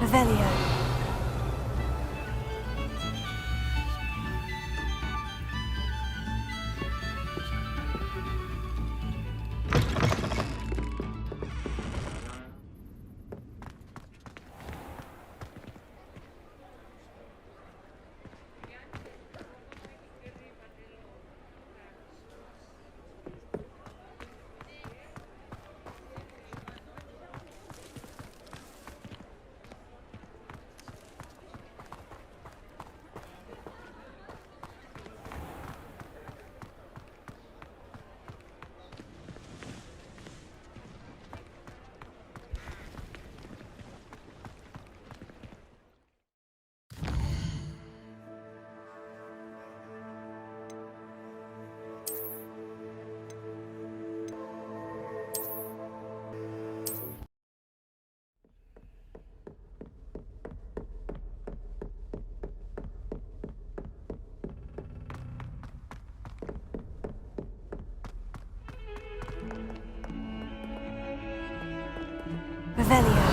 Revelio. Revelio.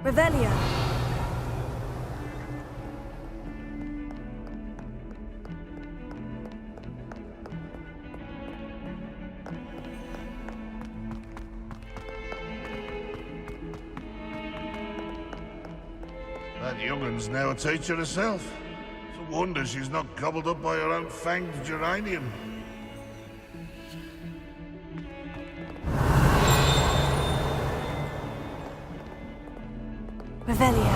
Revelio. That young'un's now a teacher herself. It's a wonder she's not gobbled up by her own fanged geranium. Revelio.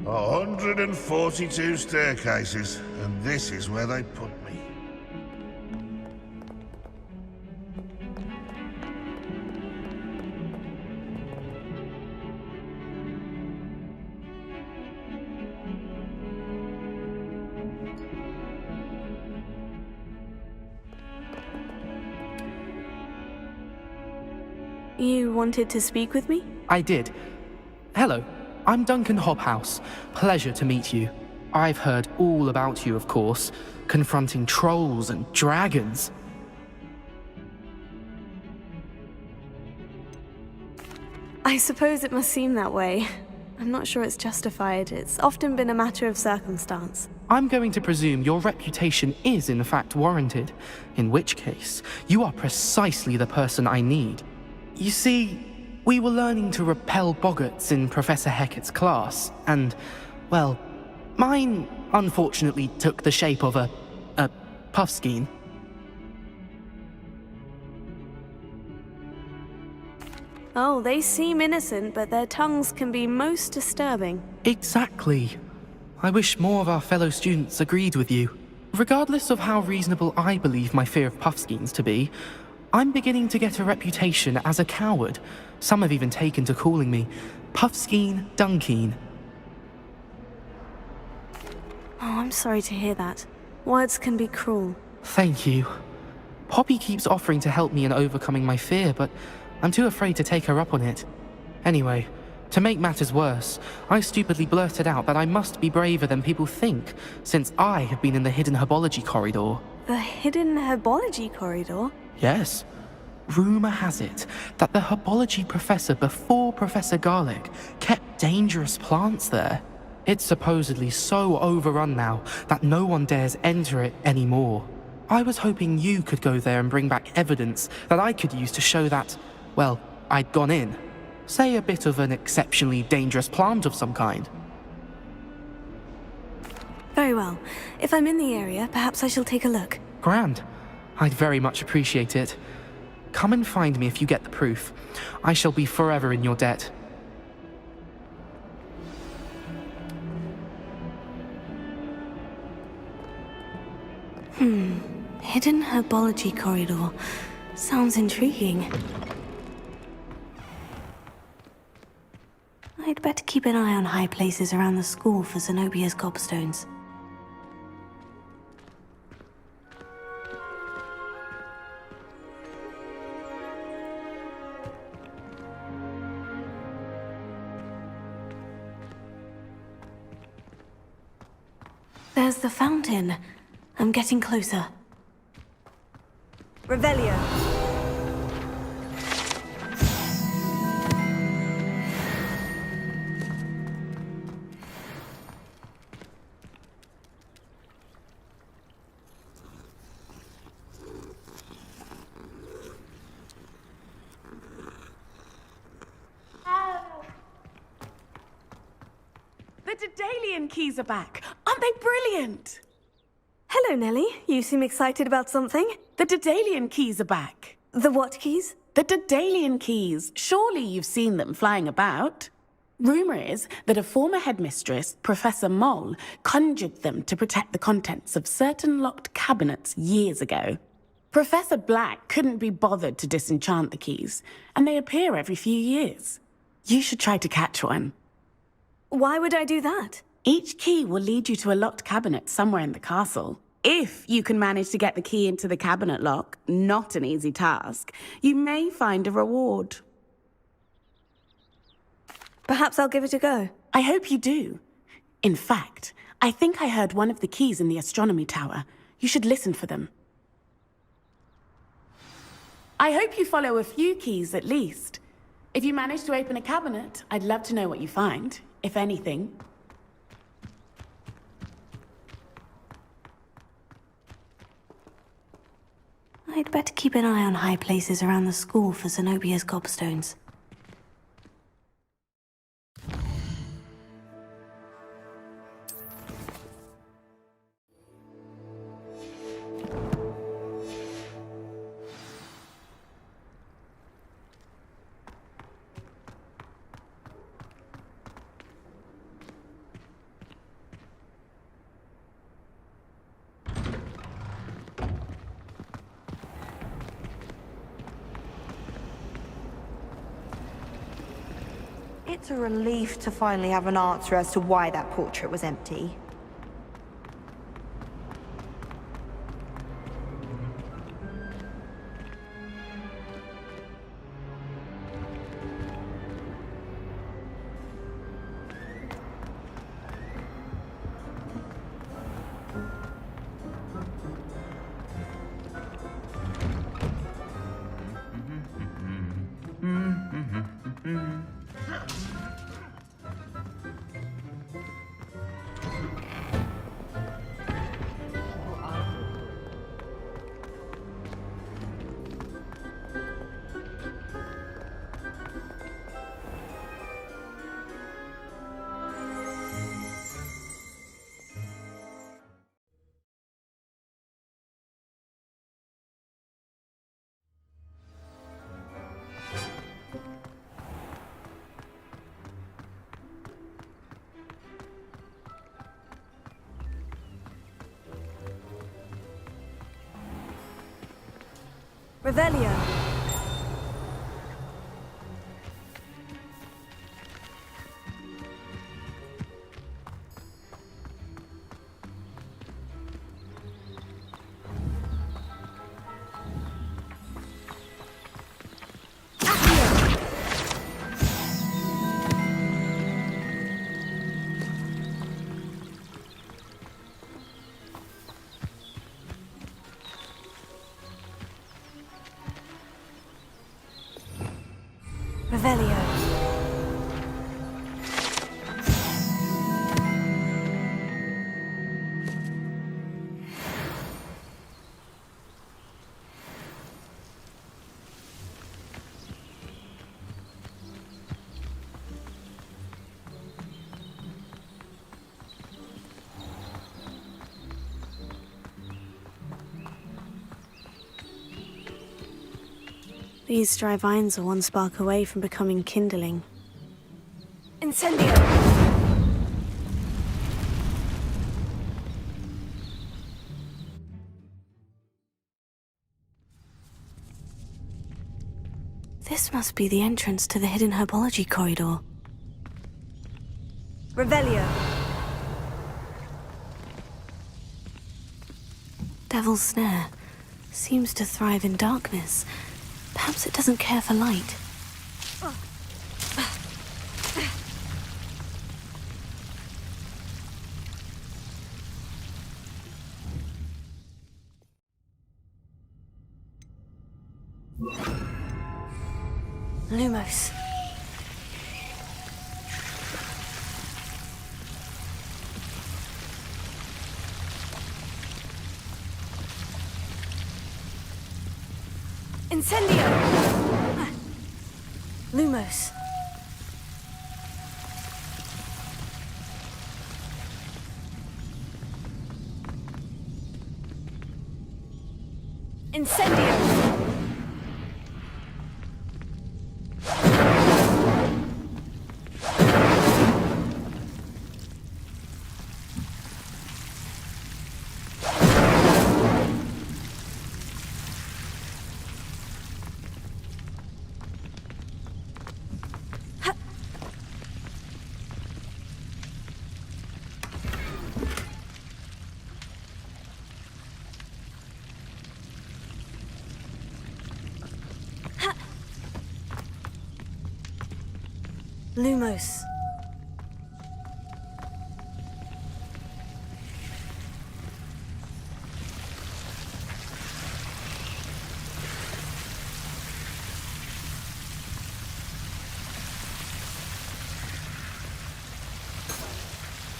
A 142 staircases, and this is where they put me. You wanted to speak with me? I did. Hello, I'm Duncan Hobhouse. Pleasure to meet you. I've heard all about you, of course, confronting trolls and dragons. I suppose it must seem that way. I'm not sure it's justified. It's often been a matter of circumstance. I'm going to presume your reputation is in fact warranted, in which case, you are precisely the person I need. You see, we were learning to repel boggarts in Professor Hecat's class, and, well, mine unfortunately took the shape of a puffskein. Oh, they seem innocent, but their tongues can be most disturbing. Exactly. I wish more of our fellow students agreed with you. Regardless of how reasonable I believe my fear of puffskeins to be, I'm beginning to get a reputation as a coward. Some have even taken to calling me Puffskein Dunkeen. Oh, I'm sorry to hear that. Words can be cruel. Thank you. Poppy keeps offering to help me in overcoming my fear, but I'm too afraid to take her up on it. Anyway, to make matters worse, I stupidly blurted out that I must be braver than people think, since I have been in the hidden herbology corridor. The hidden herbology corridor? Yes. Rumour has it that the herbology professor before Professor Garlic kept dangerous plants there. It's supposedly so overrun now that no one dares enter it anymore. I was hoping you could go there and bring back evidence that I could use to show that, well, I'd gone in. Say a bit of an exceptionally dangerous plant of some kind. Very well. If I'm in the area, perhaps I shall take a look. Grand. I'd very much appreciate it. Come and find me if you get the proof. I shall be forever in your debt. Hidden herbology corridor. Sounds intriguing. I'd better keep an eye on high places around the school for Zenobia's gobstones. There's the fountain. I'm getting closer. Revelio. The Daedalian keys are back. Aren't they brilliant? Hello, Nellie. You seem excited about something. The Daedalian keys are back. The what keys? The Daedalian keys. Surely you've seen them flying about. Rumour is that a former headmistress, Professor Moll, conjured them to protect the contents of certain locked cabinets years ago. Professor Black couldn't be bothered to disenchant the keys, and they appear every few years. You should try to catch one. Why would I do that? Each key will lead you to a locked cabinet somewhere in the castle. If you can manage to get the key into the cabinet lock, not an easy task, you may find a reward. Perhaps I'll give it a go. I hope you do. In fact, I think I heard one of the keys in the astronomy tower. You should listen for them. I hope you follow a few keys at least. If you manage to open a cabinet, I'd love to know what you find, if anything. I'd better keep an eye on high places around the school for Zenobia's gobstones. It's a relief to finally have an answer as to why that portrait was empty. Revelio. Revelio. These dry vines are one spark away from becoming kindling. Incendio! This must be the entrance to the hidden herbology corridor. Revelio. Devil's Snare seems to thrive in darkness. Perhaps it doesn't care for light. Lumos. Incendio! Lumos. Incendio! Lumos.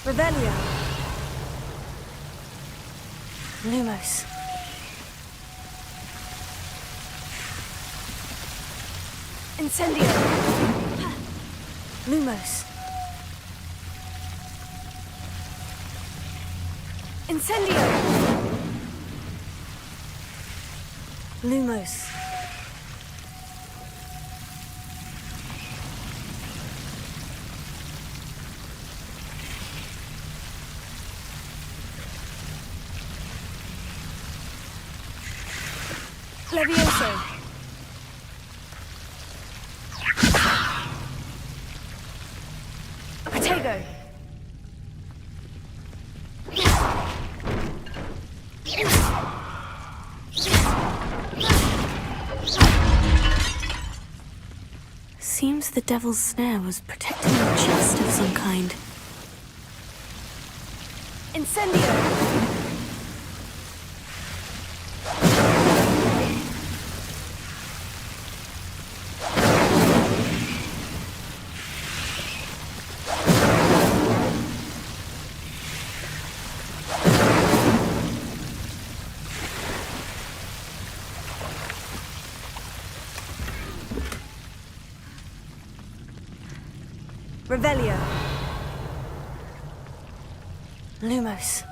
Revelio. Lumos. Incendio. Lumos. Incendio. Lumos. Levioso. Protego. Seems the Devil's Snare was protecting a chest of some kind. Incendio! Revelio. Lumos.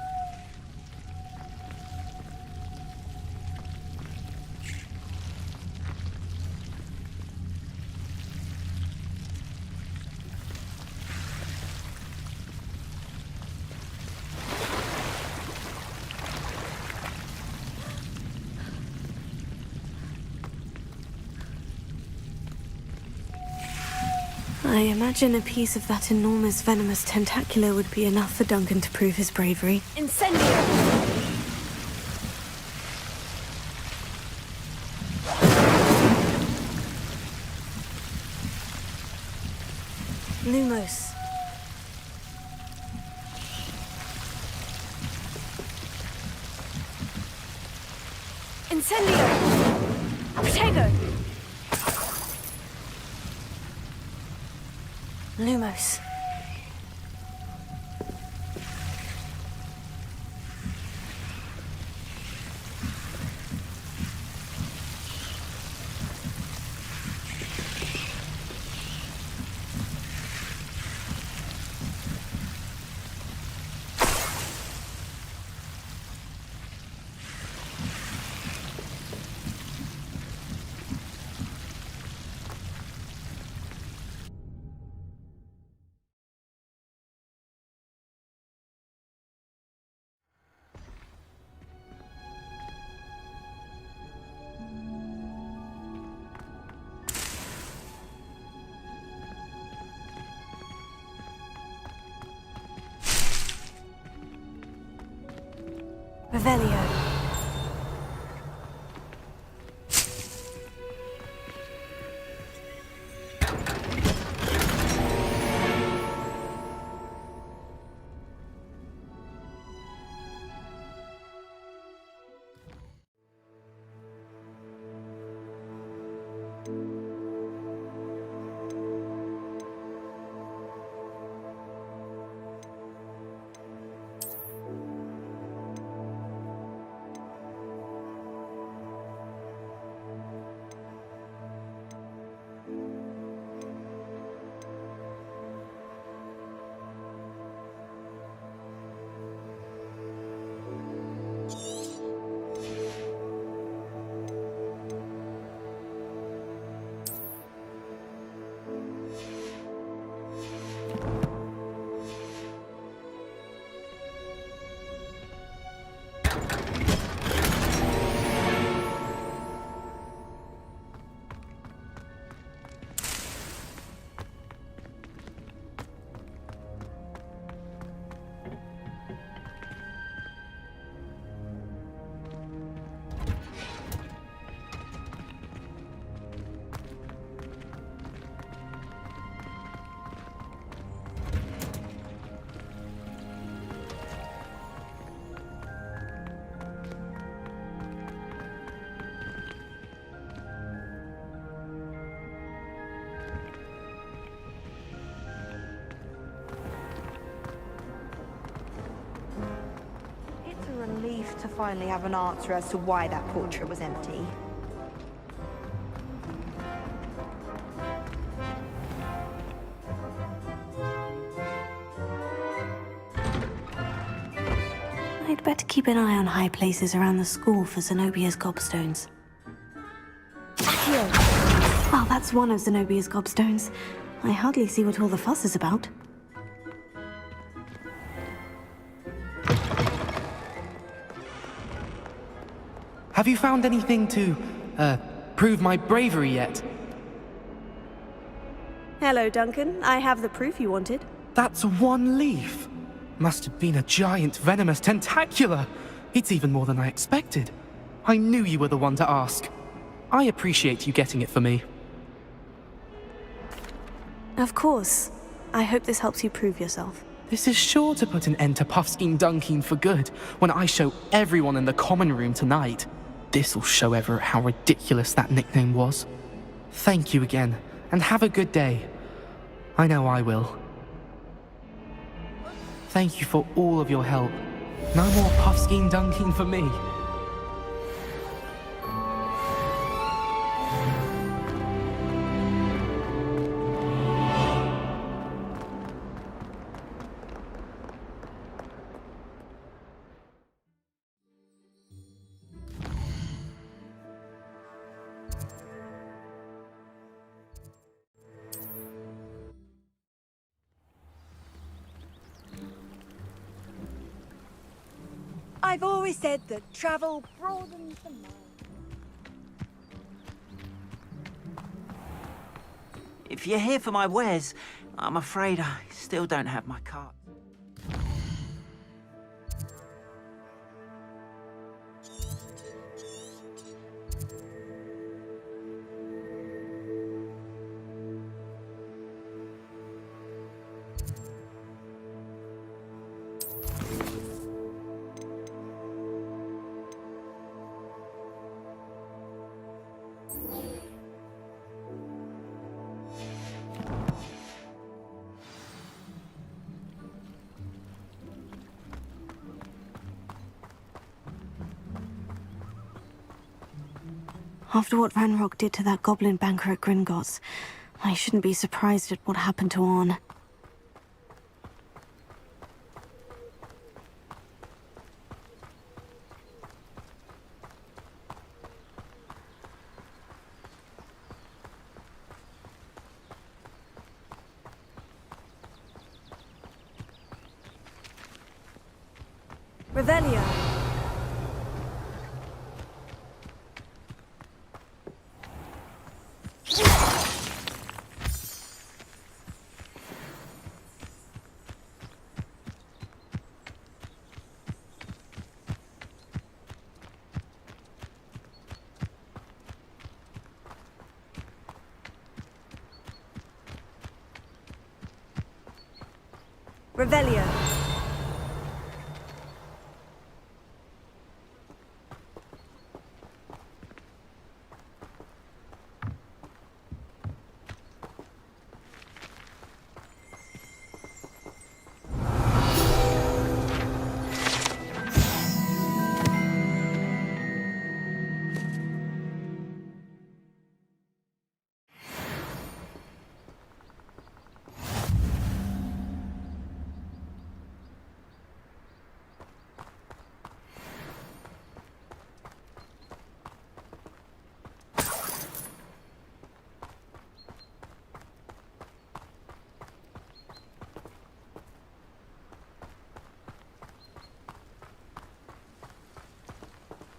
I imagine a piece of that enormous venomous tentacular would be enough for Duncan to prove his bravery. Incendio! Lumos. Incendio! Protego! Lumos. Revelio. It's a relief to finally have an answer as to why that portrait was empty. I'd better keep an eye on high places around the school for Zenobia's gobstones. Here. Well, that's one of Zenobia's gobstones. I hardly see what all the fuss is about. Have you found anything to, prove my bravery yet? Hello, Duncan. I have the proof you wanted. That's one leaf. Must have been a giant venomous tentacula. It's even more than I expected. I knew you were the one to ask. I appreciate you getting it for me. Of course. I hope this helps you prove yourself. This is sure to put an end to Puffskein Dunkin for good when I show everyone in the common room tonight. This'll show Everett how ridiculous that nickname was. Thank you again, and have a good day. I know I will. Thank you for all of your help. No more Puffskein Dunkin for me. I've always said that travel broadens the mind. If you're here for my wares, I'm afraid I still don't have my cart. After what Ranrock did to that goblin banker at Gringotts, I shouldn't be surprised at what happened to Orn. Revelio. Revelio.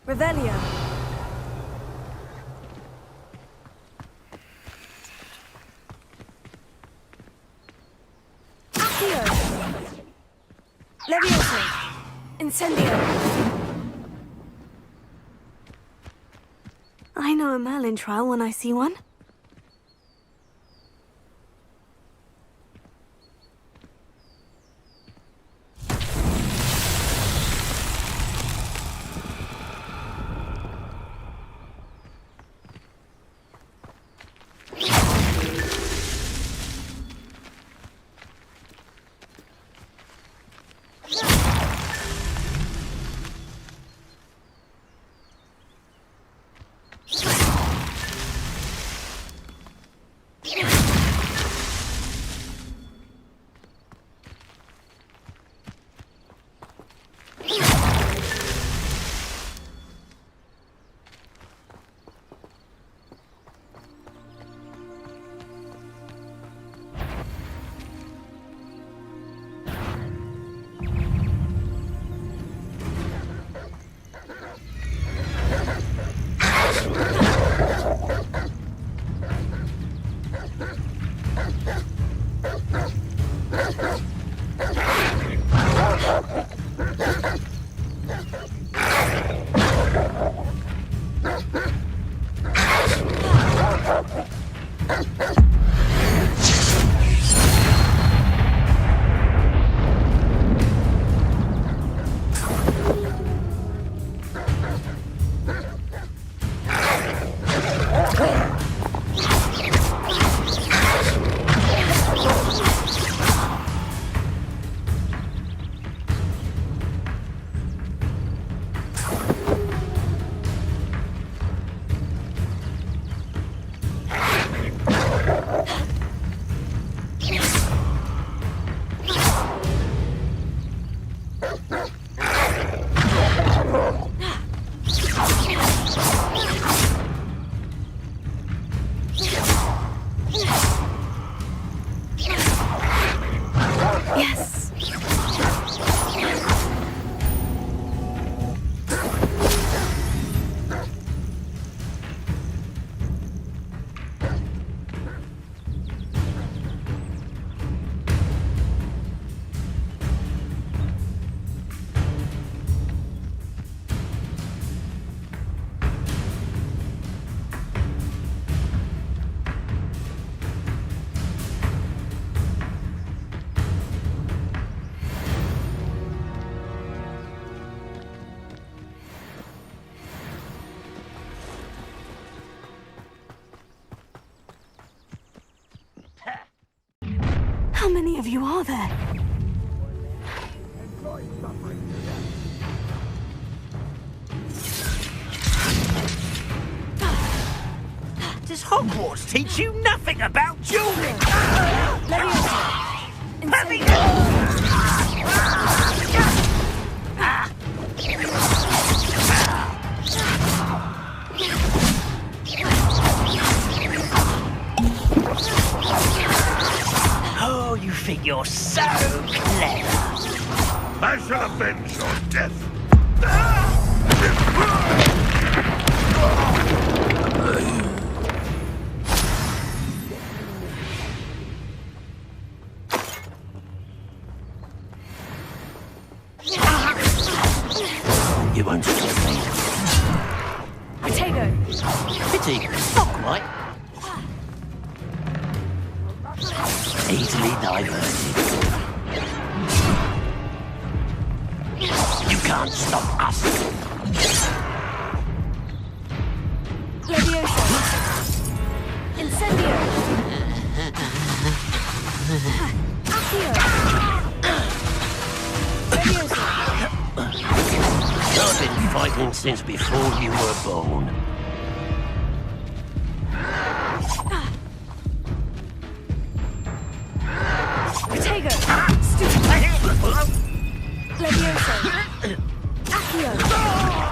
Revelio. Accio. Leviosa. Incendio. I know a Merlin trial when I see one. How many of you are there? Does Hogwarts teach you nothing about dueling? Oh, you think you're so clever. I shall avenge your death. You won't stop me. Potato. Pity, not quite. Easily diverted. can't stop us. Leviosa. Incendio. Accio. Leviosa. I've been fighting since before you were born. Protego. Stupid. Leviosa. Accio.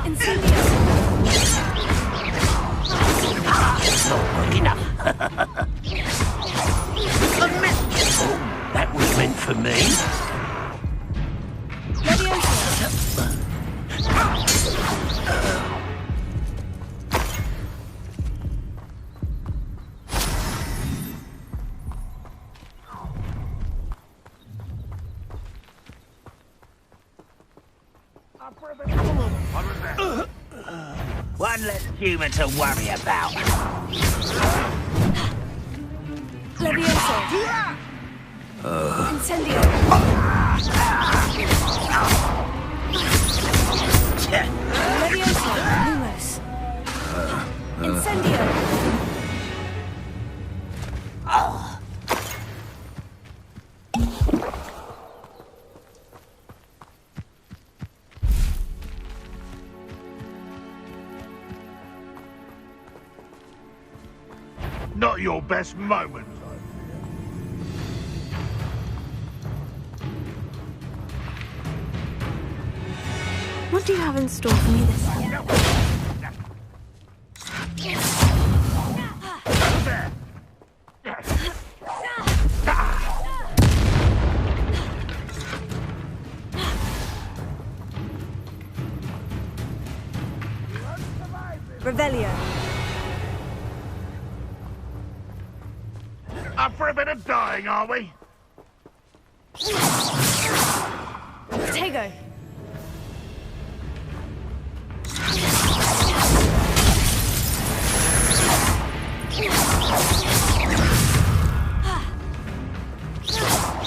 Incendio. Not quick enough. Oh, that was meant for me. Leviosa. One less human to worry about. Leviosa. Incendio. Leviosa. Lumos. Incendio. Not your best moment, I What do you have in store for me this year? Revelio. Up for a bit of dying, are we? Protego.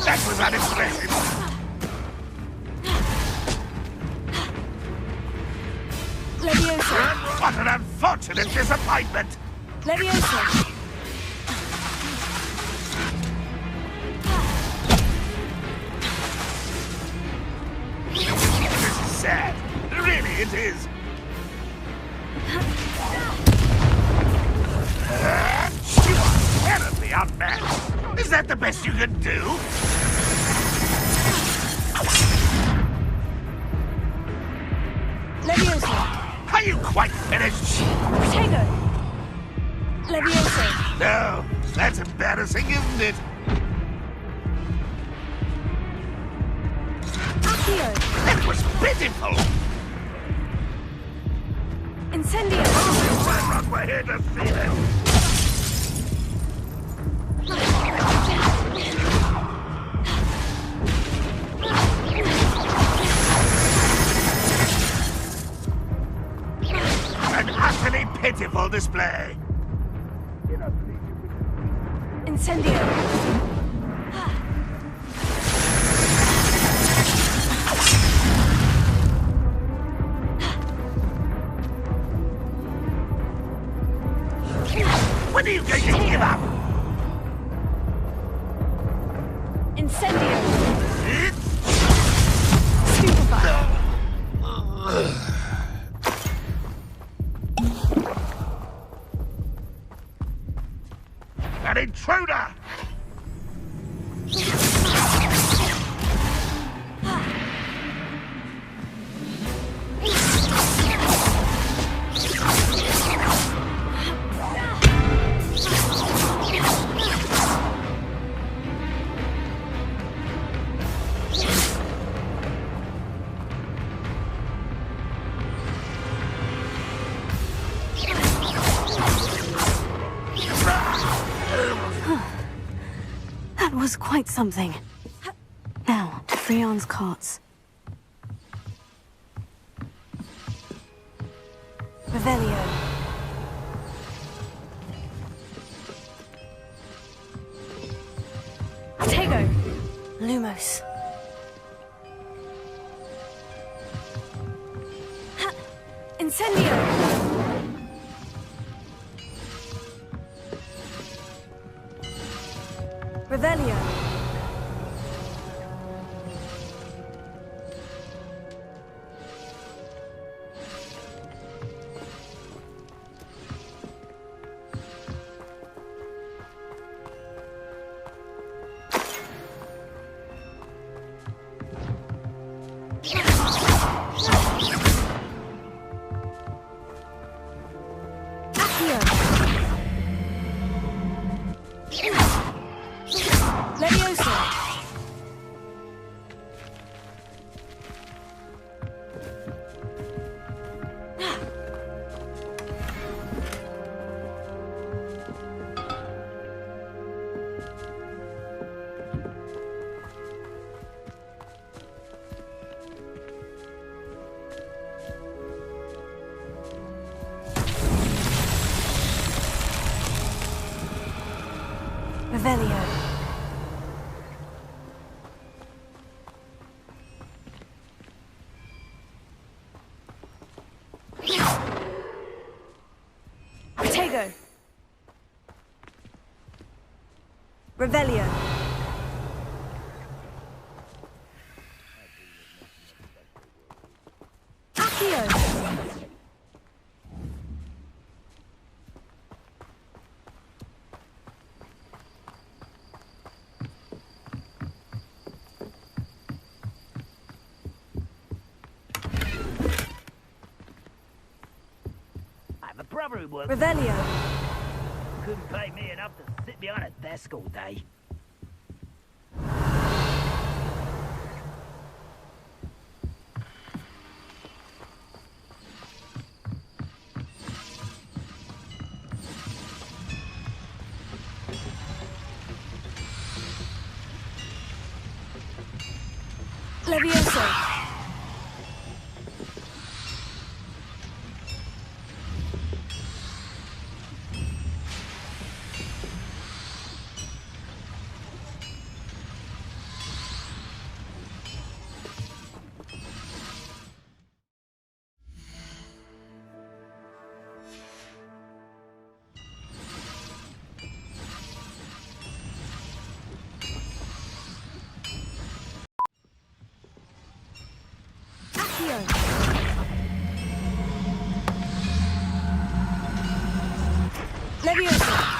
That was unimpressive. Leviosa. What an unfortunate disappointment. Leviosa. This is sad. Really, it is. You are terribly outmatched. Is that the best you can do? Leviosa. Are you quite finished? Protego. Leviosa. No, that's embarrassing, isn't it? Accio. That was pitiful. Incendio. Right rock, we're here to feel it. An utterly pitiful display. Incendio. When are you going to give up? Incendio. Stupefy. An intruder! That was quite something. Now, to Freon's carts. Revelio. Protego. Lumos. Incendio! Revelio! Revelio. Protego. Revelio. Accio. Brother who worked Revelio. couldn't pay me enough to sit behind a desk all day. Levioso. Levioso.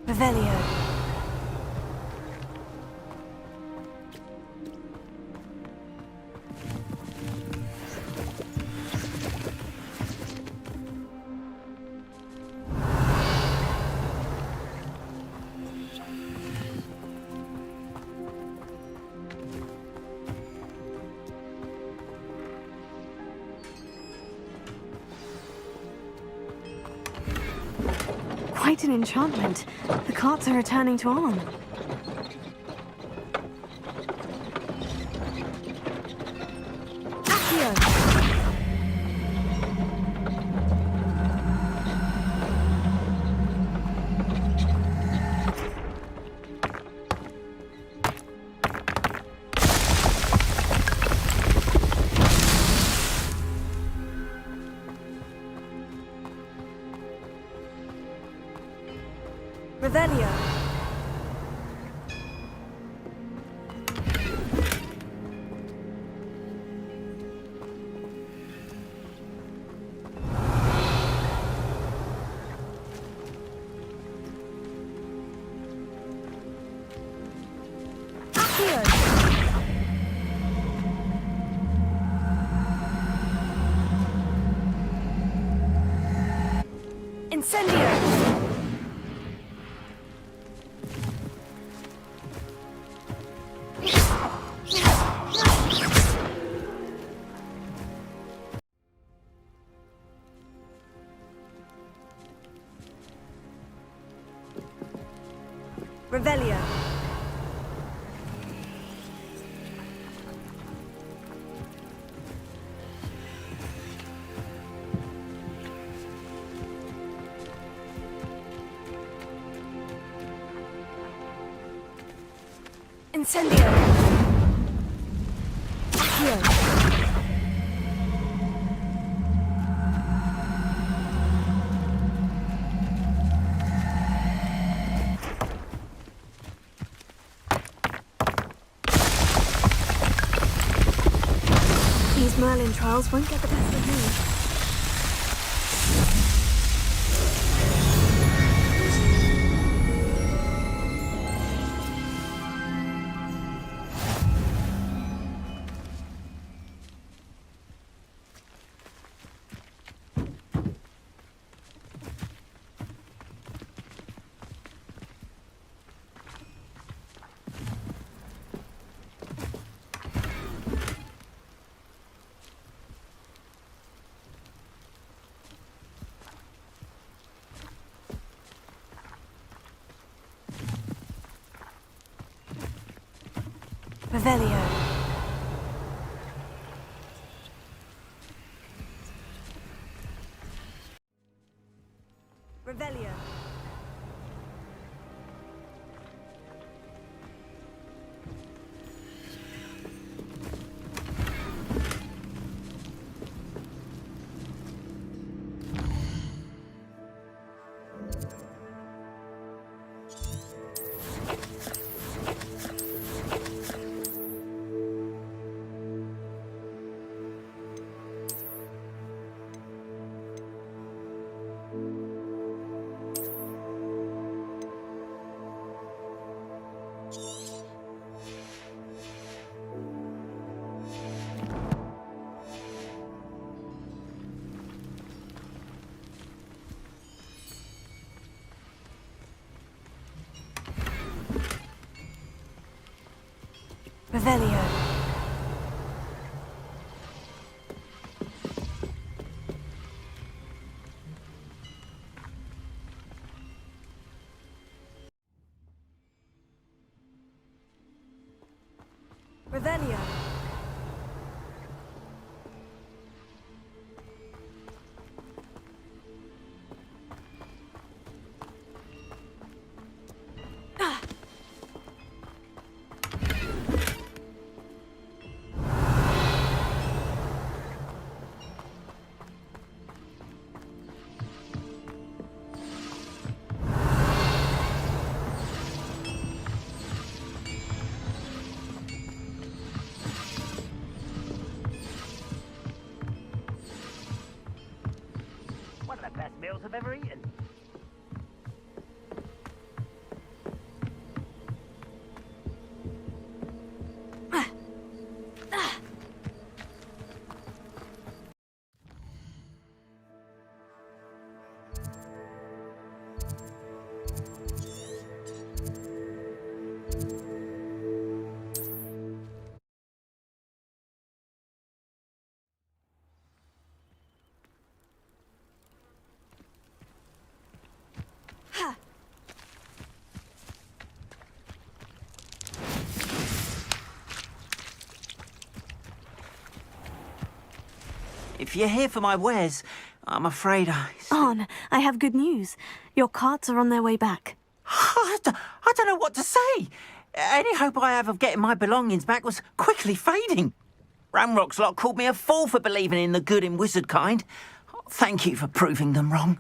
Revelio. Quite an enchantment. The carts are returning to Arn. Accio. Revelio. Incendio! Revelio. Incendio. Accio. These Merlin trials won't get the best of me. Revelio. Revelio. Revelio. Revelio. One of the best meals I've ever eaten. If you're here for my wares, I'm afraid Arn, I have good news. Your carts are on their way back. I don't know what to say. Any hope I have of getting my belongings back was quickly fading. Ramrock's lot called me a fool for believing in the good in wizard kind. Thank you for proving them wrong.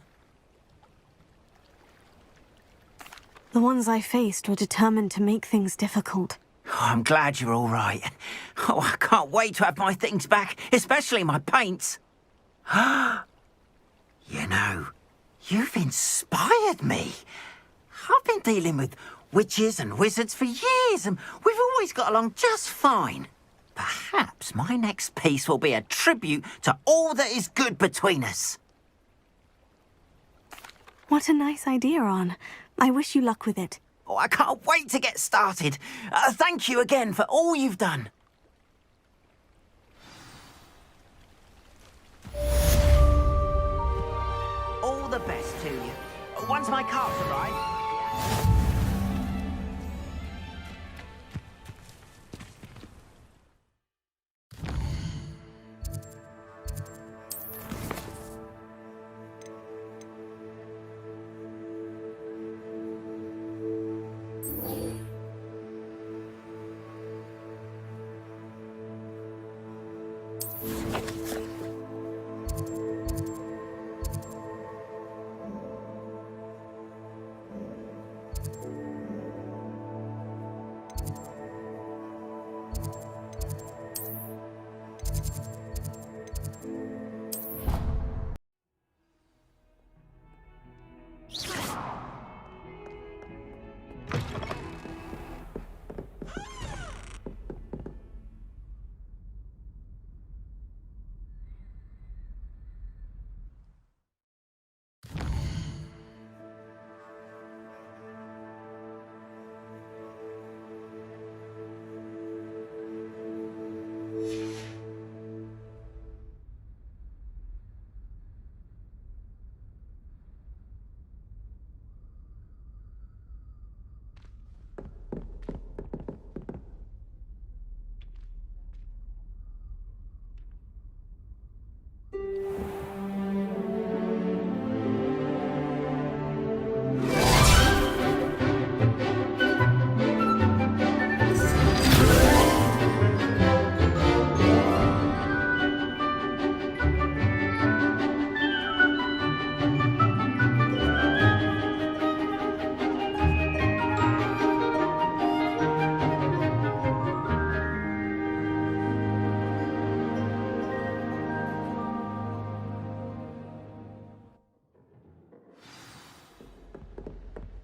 The ones I faced were determined to make things difficult. Oh, I'm glad you're all right. Oh, I can't wait to have my things back, especially my paints. You know, you've inspired me. I've been dealing with witches and wizards for years, and we've always got along just fine. Perhaps my next piece will be a tribute to all that is good between us. What a nice idea, Arn. I wish you luck with it. Oh, I can't wait to get started. Thank you again for all you've done. All the best to you. Once my carts arrive...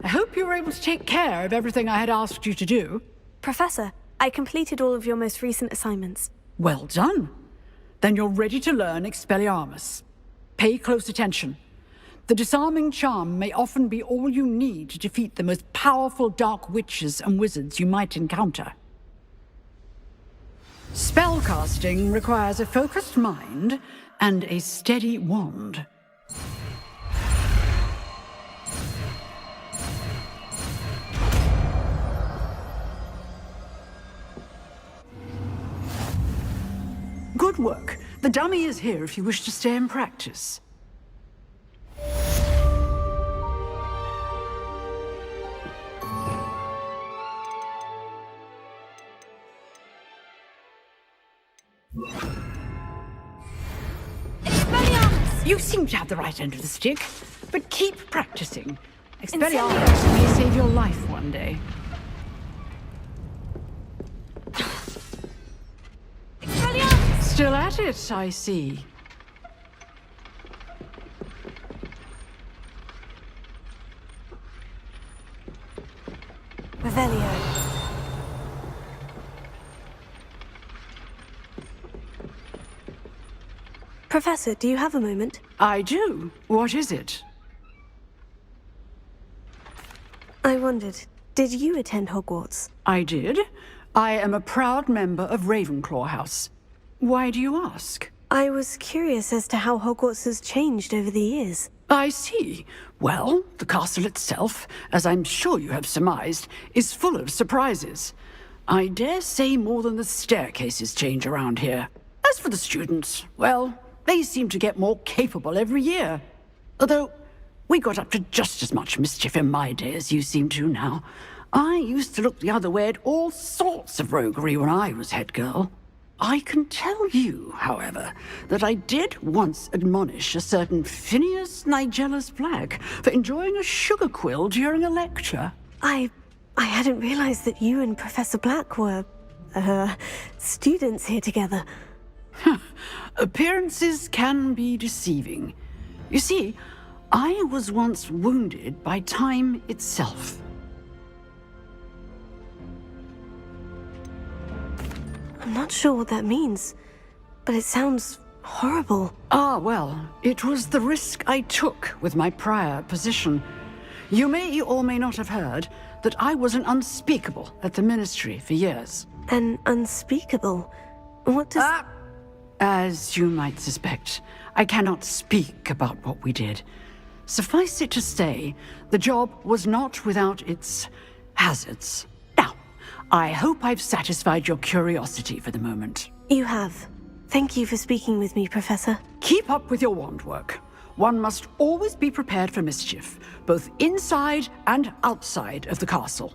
I hope you were able to take care of everything I had asked you to do. Professor, I completed all of your most recent assignments. Well done. Then you're ready to learn Expelliarmus. Pay close attention. The disarming charm may often be all you need to defeat the most powerful dark witches and wizards you might encounter. Spellcasting requires a focused mind and a steady wand. Good work. The dummy is here if you wish to stay and practice. Expelliarmus! You seem to have the right end of the stick, but keep practicing. Expelliarmus may save your life one day. Still at it, I see. Revelio. Professor, do you have a moment? I do. What is it? I wondered, did you attend Hogwarts? I did. I am a proud member of Ravenclaw House. Why do you ask? I was curious as to how Hogwarts has changed over the years. I see. Well, the castle itself, as I'm sure you have surmised, is full of surprises. I dare say more than the staircases change around here. As for the students, well, they seem to get more capable every year. Although, we got up to just as much mischief in my day as you seem to now. I used to look the other way at all sorts of roguery when I was head girl. I can tell you, however, that I did once admonish a certain Phineas Nigellus Black for enjoying a sugar quill during a lecture. I hadn't realized that you and Professor Black were, students here together. Appearances can be deceiving. You see, I was once wounded by time itself. I'm not sure what that means, but it sounds horrible. Ah, well, it was the risk I took with my prior position. You may or may not have heard that I was an unspeakable at the Ministry for years. An unspeakable? What does... As you might suspect, I cannot speak about what we did. Suffice it to say, the job was not without its hazards. Now, I hope I've satisfied your curiosity for the moment. You have. Thank you for speaking with me, Professor. Keep up with your wand work. One must always be prepared for mischief, both inside and outside of the castle.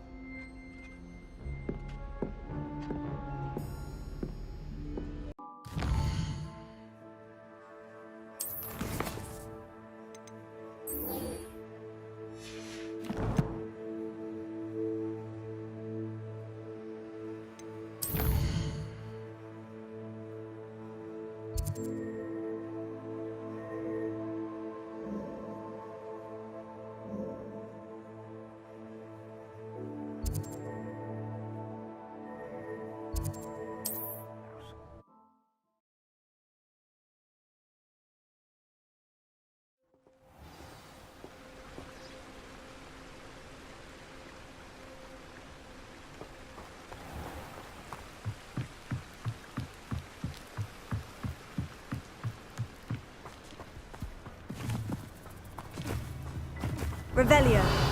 Revelio.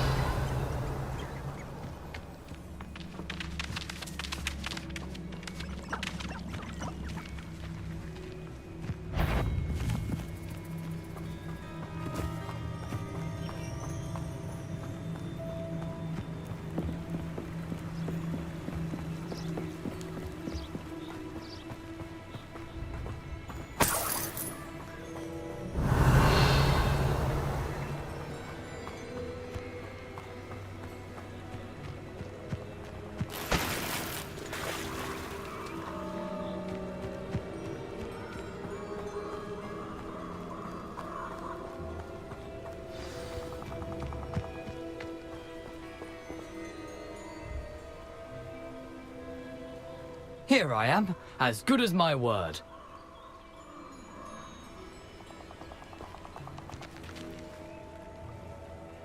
Here I am, as good as my word.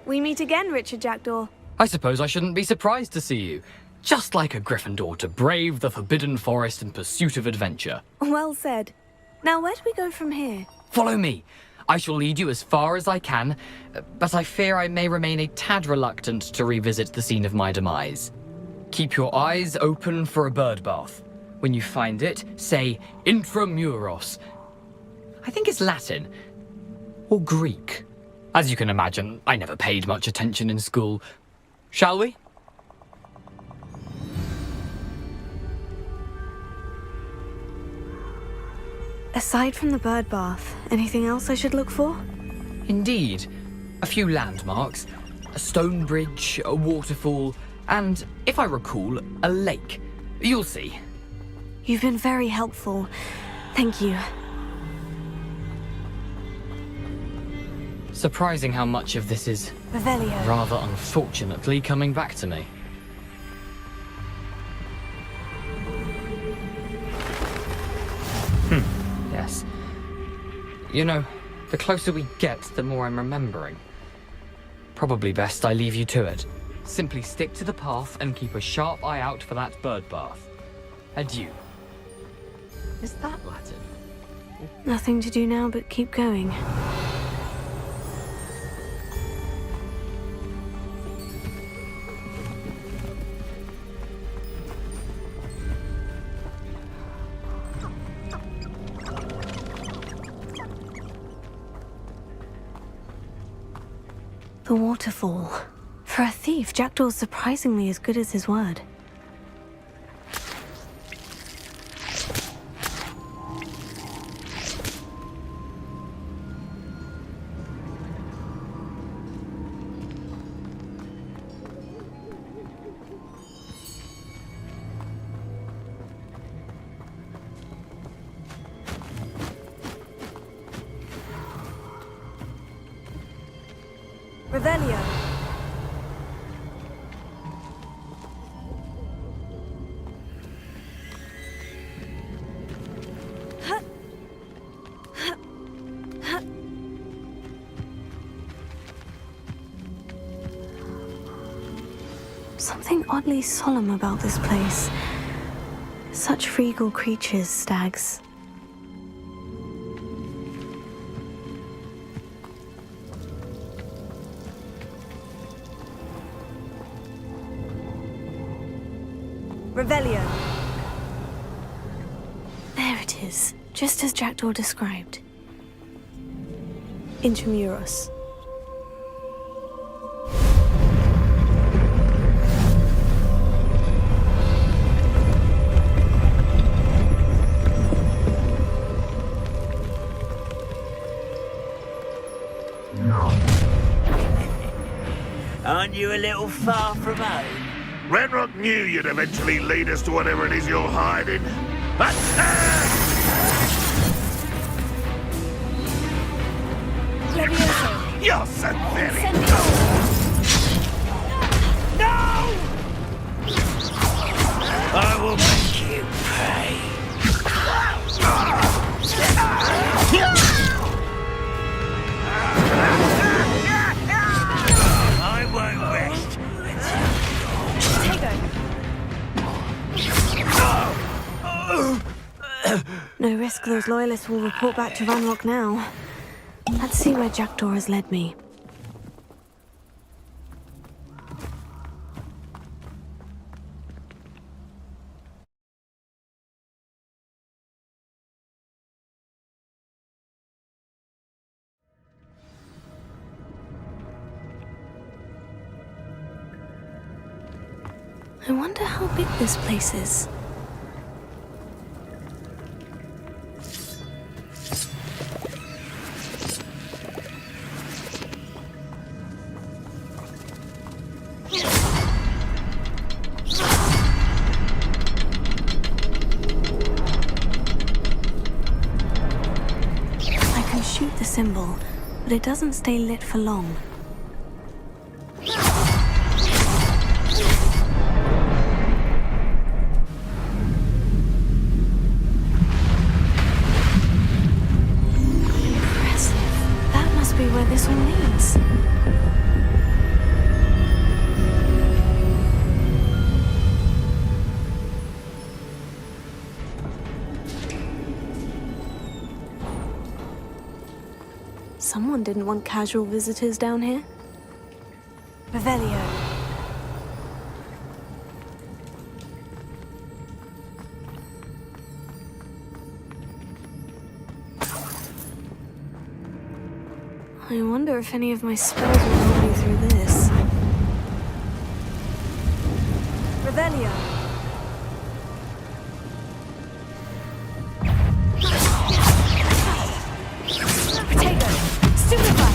We meet again, Richard Jackdaw. I suppose I shouldn't be surprised to see you. Just like a Gryffindor to brave the Forbidden Forest in pursuit of adventure. Well said. Now, where do we go from here? Follow me. I shall lead you as far as I can, but I fear I may remain a tad reluctant to revisit the scene of my demise. Keep your eyes open for a bird bath. When you find it, say intramuros. I think it's Latin. Or Greek. As you can imagine, I never paid much attention in school. Shall we? Aside from the bird bath, anything else I should look for? Indeed. A few landmarks. A stone bridge, a waterfall, and, if I recall, a lake. You'll see. You've been very helpful. Thank you. Surprising how much of this is, Revelio. rather unfortunately, coming back to me. Yes. You know, the closer we get, the more I'm remembering. Probably best I leave you to it. Simply stick to the path and keep a sharp eye out for that bird bath. Adieu. Is that Latin? Nothing to do now but keep going. The waterfall. For a thief, Jackdaw's surprisingly as good as his word. Revelio. Something oddly solemn about this place. Such regal creatures, stags. Revelio. There it is, just as Jackdaw described. Intramuros. Aren't you a little far from home? Ranrock knew you'd eventually lead us to whatever it is you're hiding. Levioso. You're so very... No! I will make you pay. I won't rest No risk those loyalists will report back to Ranrock now. Let's see where Jackdaw has led me. I wonder how big this place is. I can shoot the symbol, but it doesn't stay lit for long. Where this all leads. Someone didn't want casual visitors down here. Revelio. I wonder if any of my spells will help me through this. Revelio. Potato. Stupefy.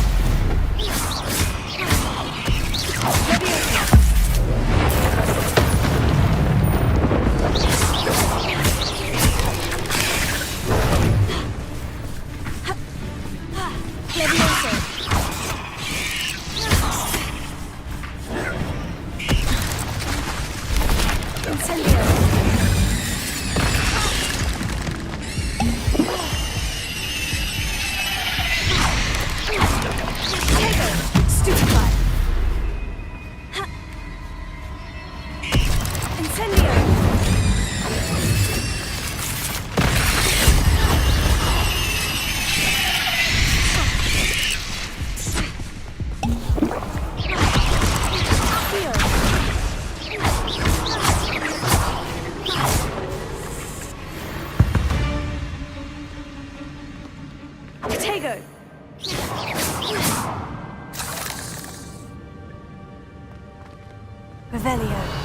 Revelio.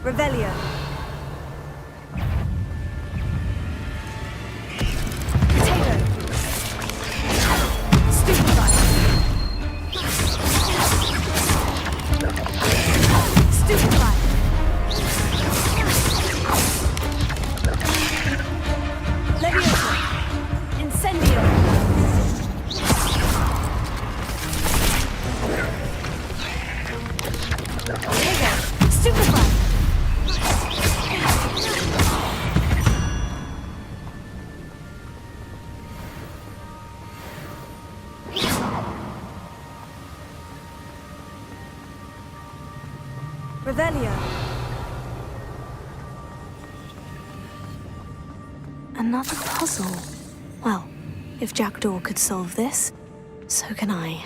Revelio. Trigger! Stupefy! Revelio. Another puzzle. Well, if Jackdaw could solve this, so can I.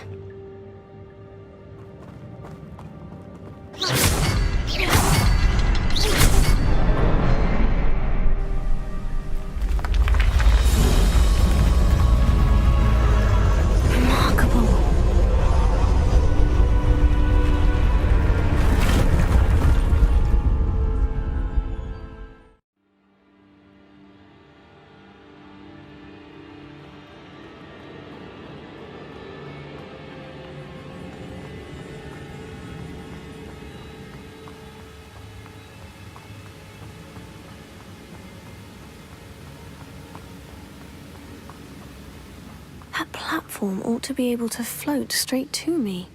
Remarkable. That platform ought to be able to float straight to me.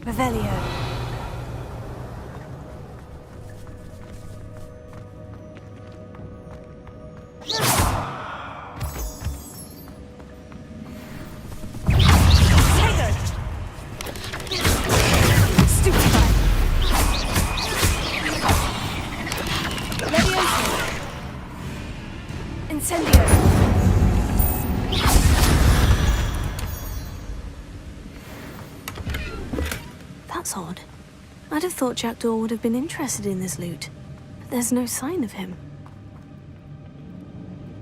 Revelio. That's odd. I'd have thought Jackdaw would have been interested in this loot, but there's no sign of him.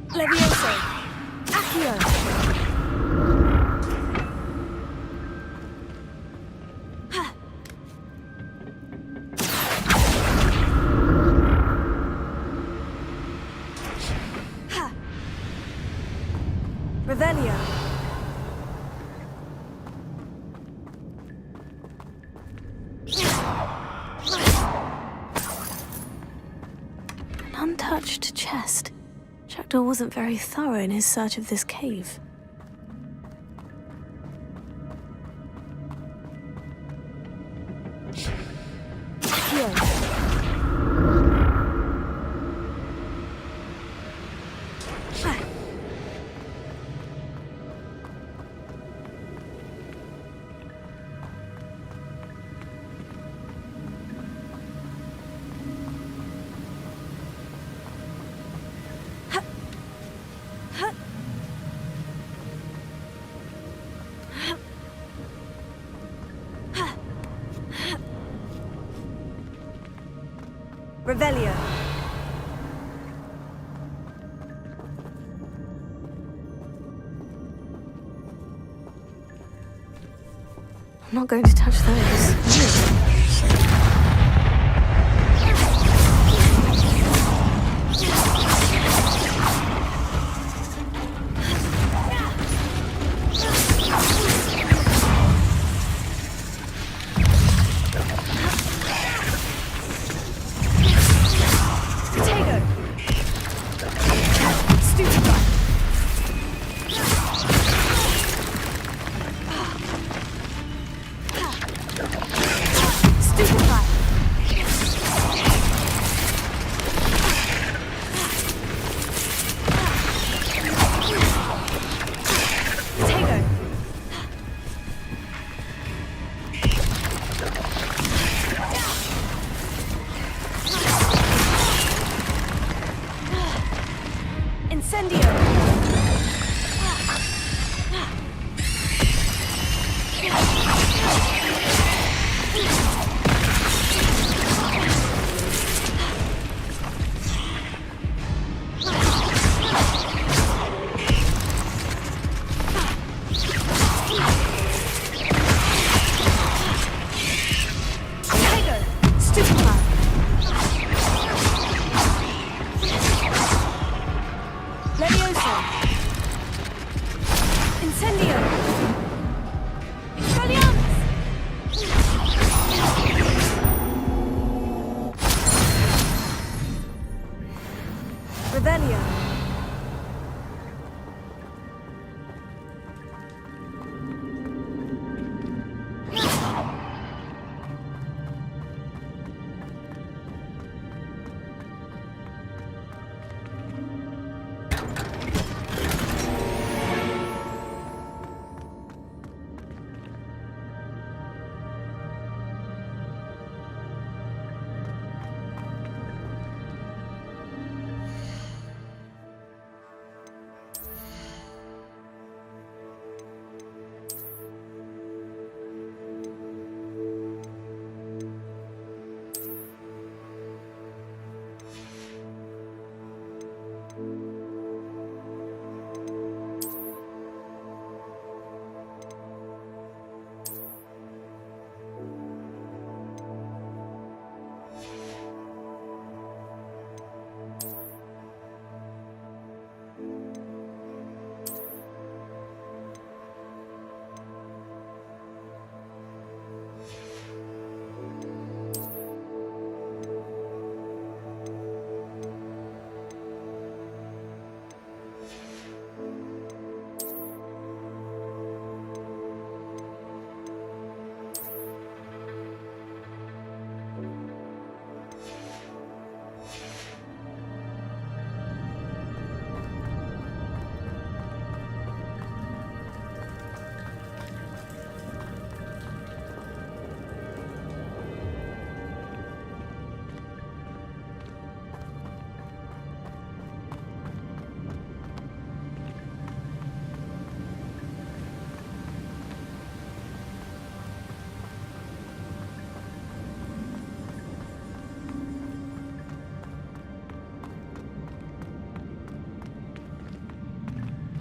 Levioso. Accio. Revelio. An untouched chest. Jackdaw wasn't very thorough in his search of this cave. Revelio. I'm not going to touch those.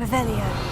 Revelio.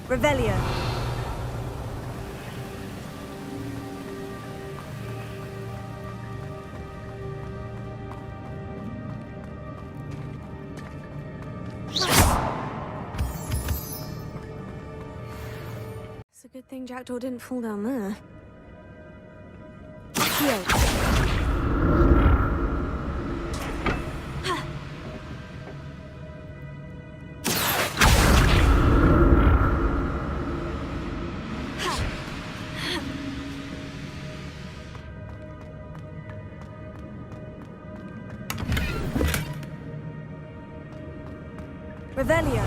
Revelio. It's a good thing Jackdaw didn't fall down there. Heal. Revelio.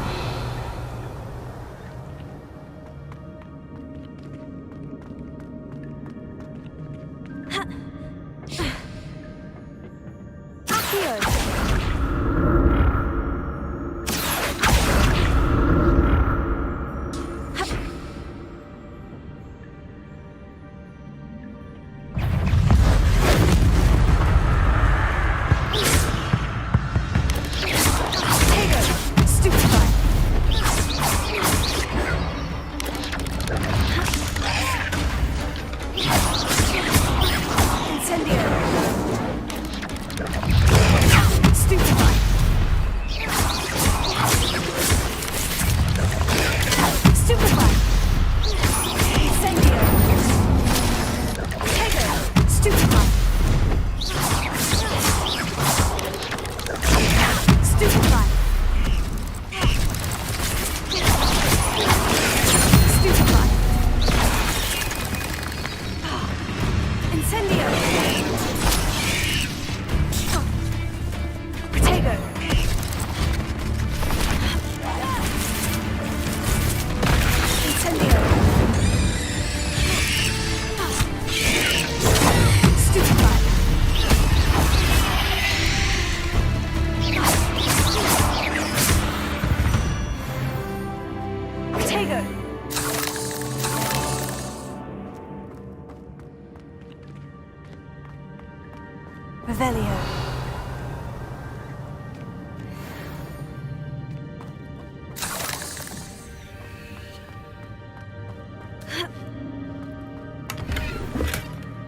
Revelio.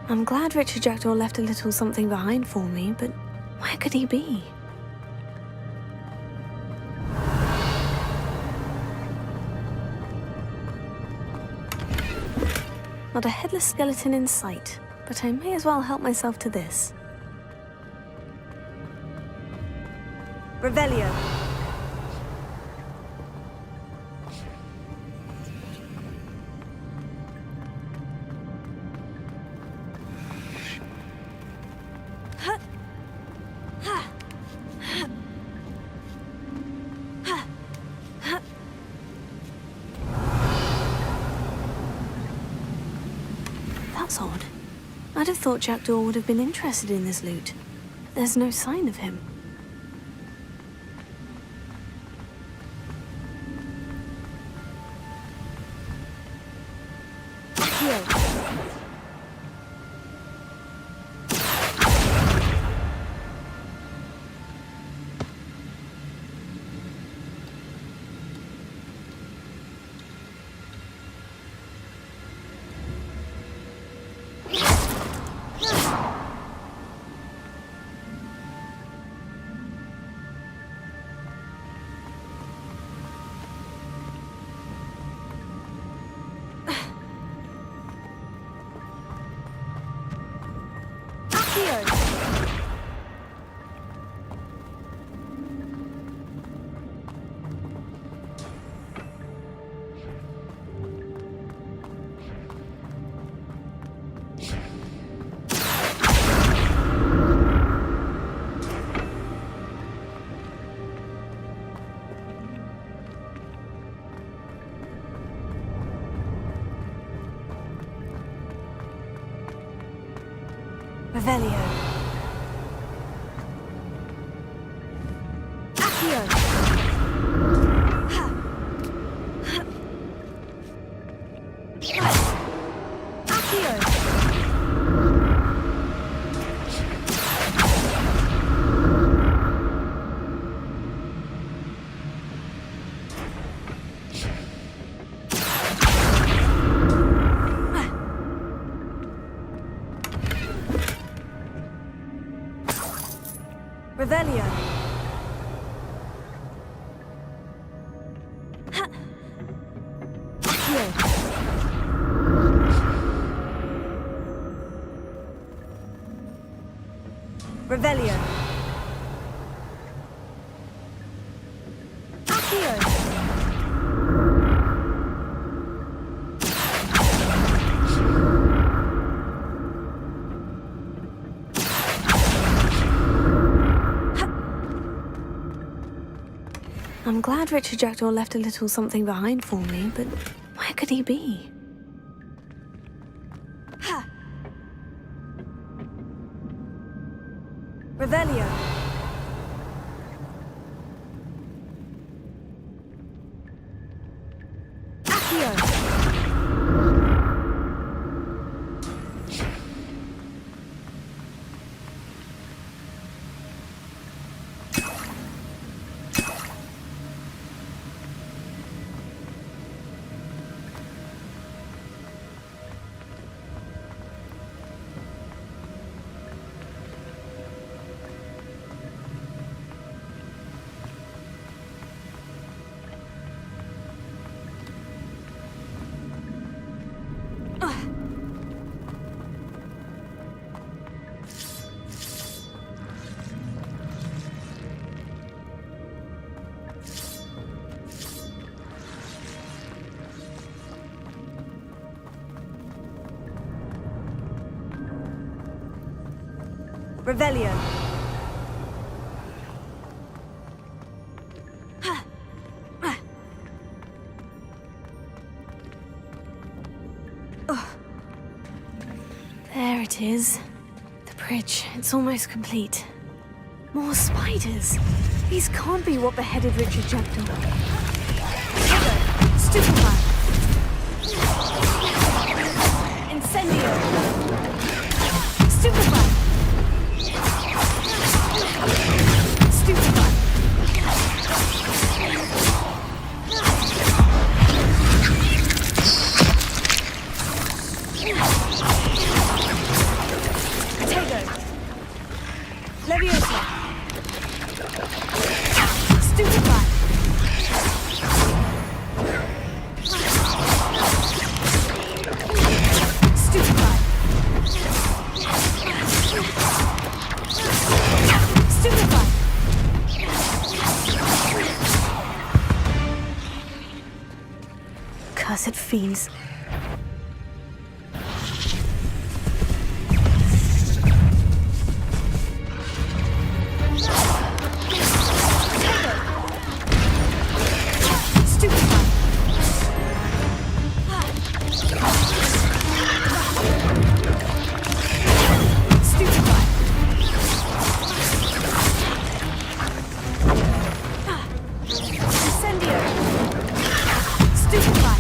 I'm glad Richard Jackdaw left a little something behind for me, but where could he be? Not a headless skeleton in sight, but I may as well help myself to this. Revelio. That's odd. I'd have thought Jackdaw would have been interested in this loot. There's no sign of him. Here. Revelio. Accio. Revelio. Accio. Revelio. Accio. I'm glad Richard Jackdaw left a little something behind for me, but where could he be? Ha. Revelio. Accio. Revelio. There it is. The bridge. It's almost complete. More spiders. These can't be what beheaded Richard Jackdaw. Stupefy. Incendio. Stupefy. Stupefy. Potato. Leviosa. Stupefy. Stupefy. Stupefy. Cursed fiends. Incendio. Stupefy.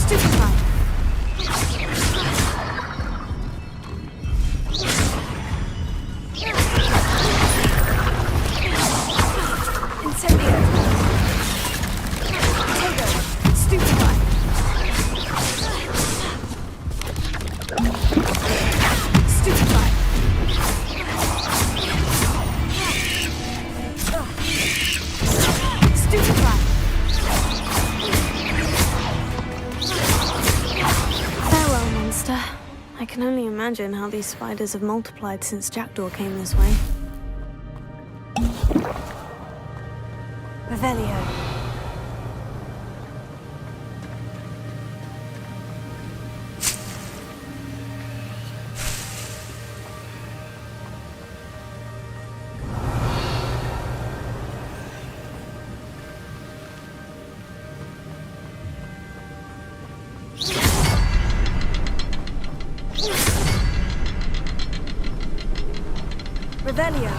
Stupefy. Incendio. Pogo. Stupefy. Stupefy. Stupefy. Farewell, monster. I can only imagine how these spiders have multiplied since Jackdaw came this way. Revelio. Revelio.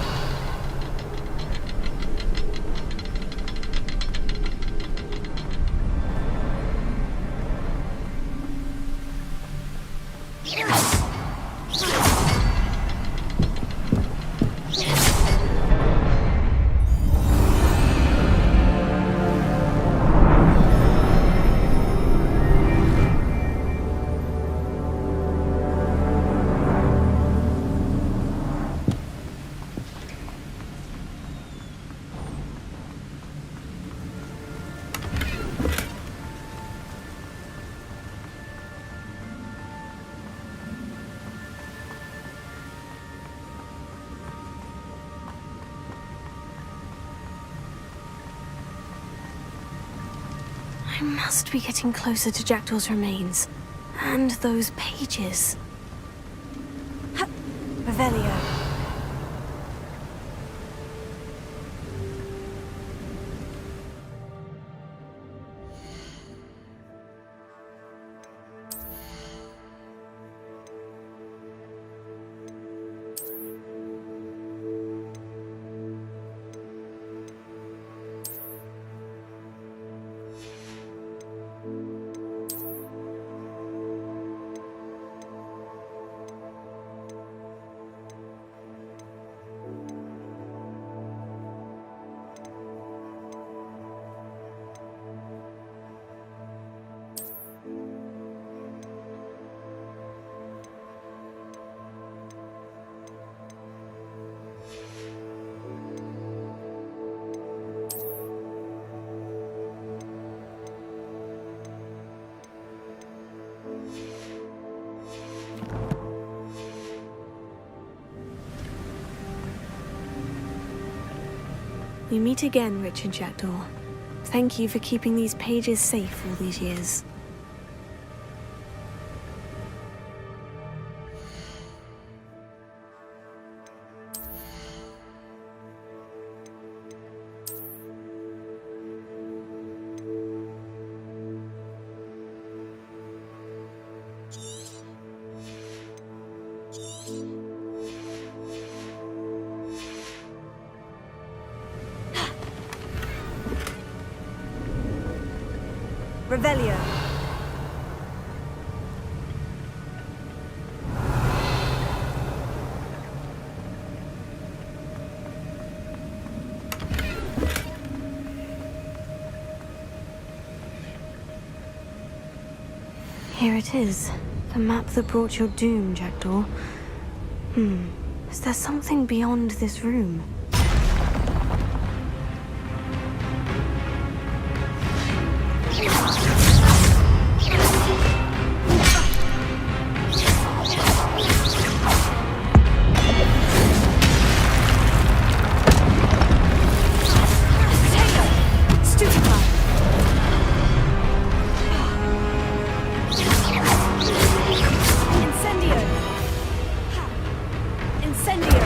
I must be getting closer to Jackdaw's remains. And those pages. Revelio. We meet again, Richard Jackdaw. Thank you for keeping these pages safe all these years. Revelio. Here it is. The map that brought your doom, Jackdaw. Is there something beyond this room? Incendio.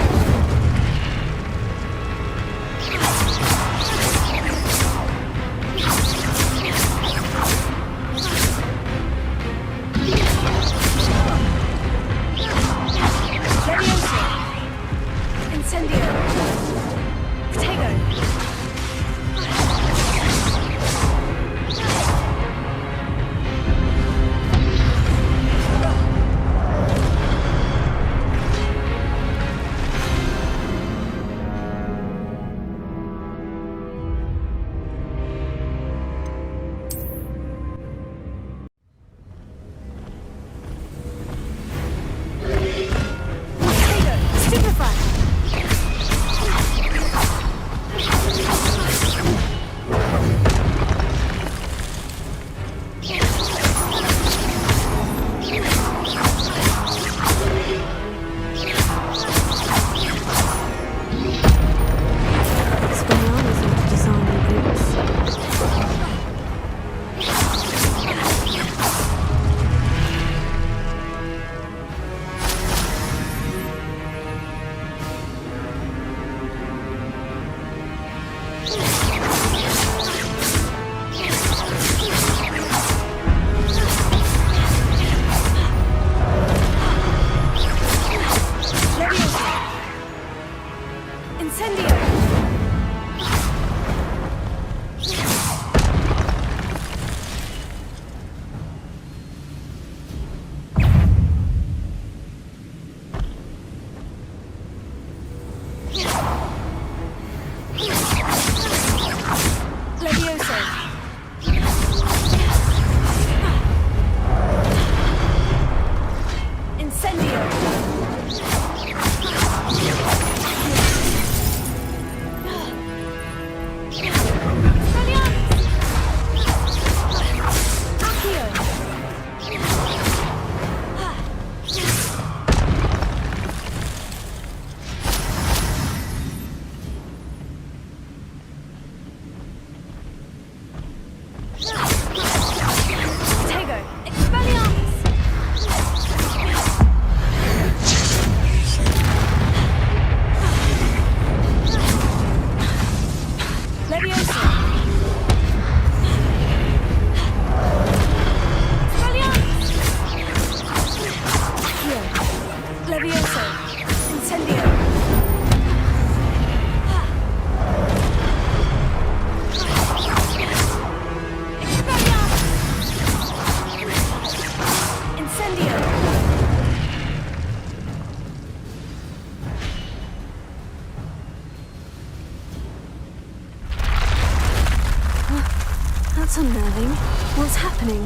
happening?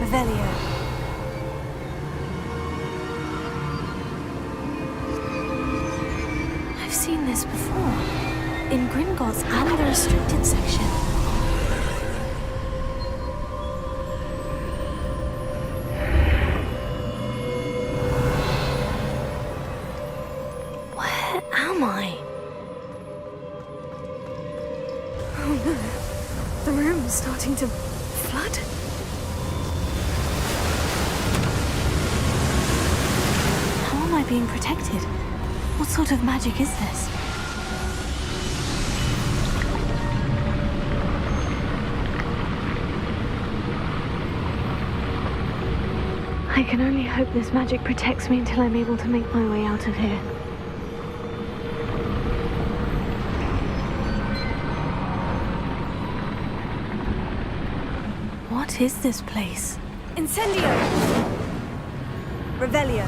Revelio. I've seen this before. In Gringotts and the restricted section. Where am I? Oh no. The room is starting to flood. How am I being protected? What sort of magic is this? I can only hope this magic protects me until I'm able to make my way out of here. What is this place? Incendio! Revelio.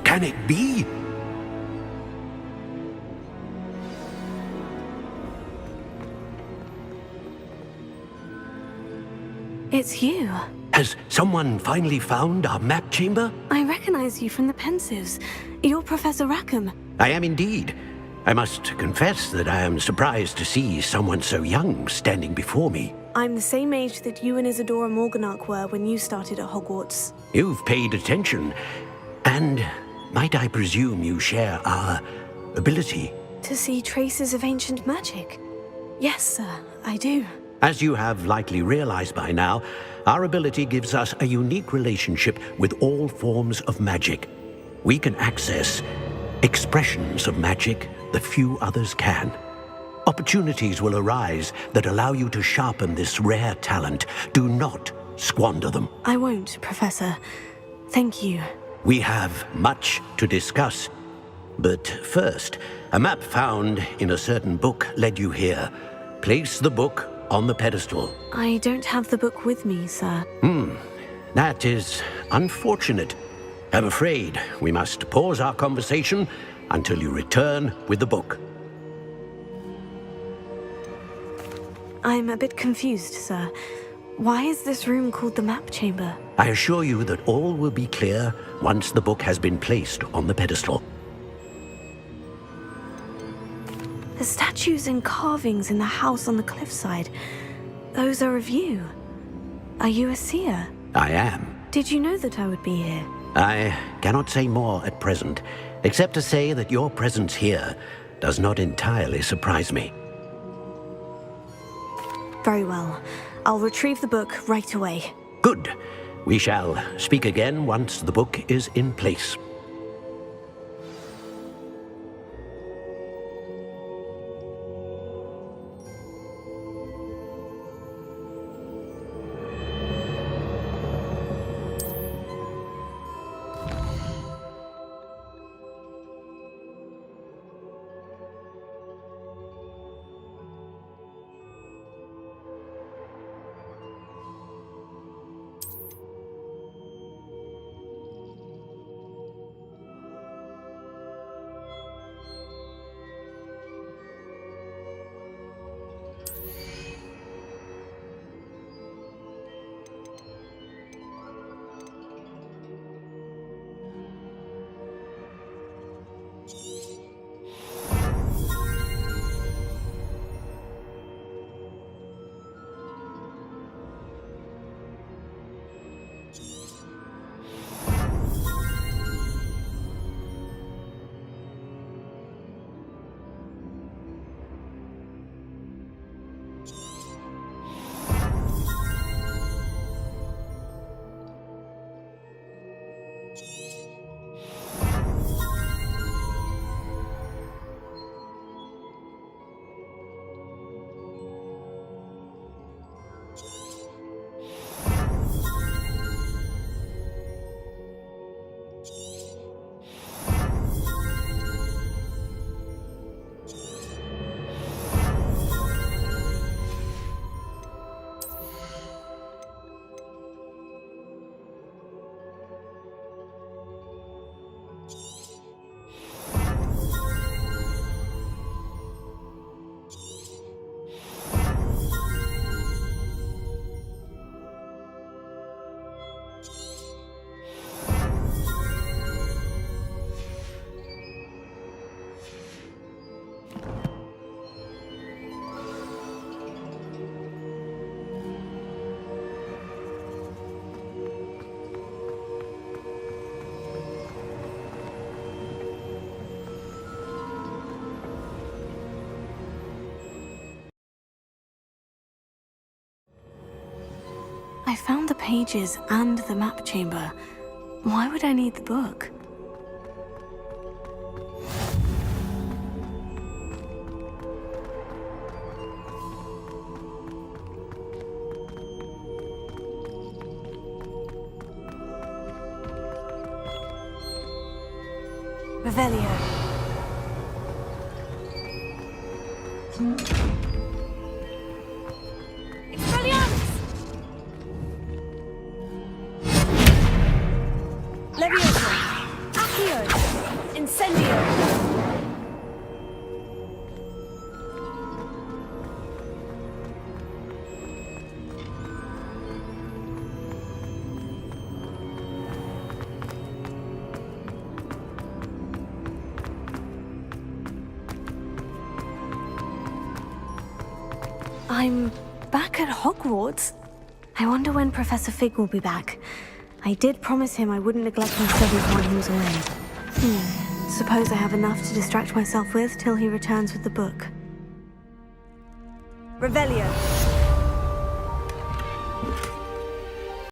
Can it be? It's you. Has someone finally found our map chamber? I recognize you from the Pensives. You're Professor Rackham. I am indeed. I must confess that I am surprised to see someone so young standing before me. I'm the same age that you and Isadora Morganach were when you started at Hogwarts. You've paid attention. And might I presume you share our ability? To see traces of ancient magic? Yes, sir, I do. As you have likely realized by now, our ability gives us a unique relationship with all forms of magic. We can access expressions of magic that few others can. Opportunities will arise that allow you to sharpen this rare talent. Do not squander them. I won't, Professor. Thank you. We have much to discuss. But first, a map found in a certain book led you here. Place the book on the pedestal. I don't have the book with me, sir. That is unfortunate. I'm afraid we must pause our conversation until you return with the book. I'm a bit confused, sir. Why is this room called the map chamber? I assure you that all will be clear once the book has been placed on the pedestal. The statues and carvings in the house on the cliffside, those are of you. Are you a seer? I am. Did you know that I would be here? I cannot say more at present, except to say that your presence here does not entirely surprise me. Very well. I'll retrieve the book right away. Good. We shall speak again once the book is in place. I found the pages and the map chamber. Why would I need the book? Revelio. Expelliarmus! Leviosa! Accio! Incendio! I'm back at Hogwarts. I wonder when Professor Fig will be back. I did promise him I wouldn't neglect my studies while he was away. Suppose I have enough to distract myself with till he returns with the book. Revelio.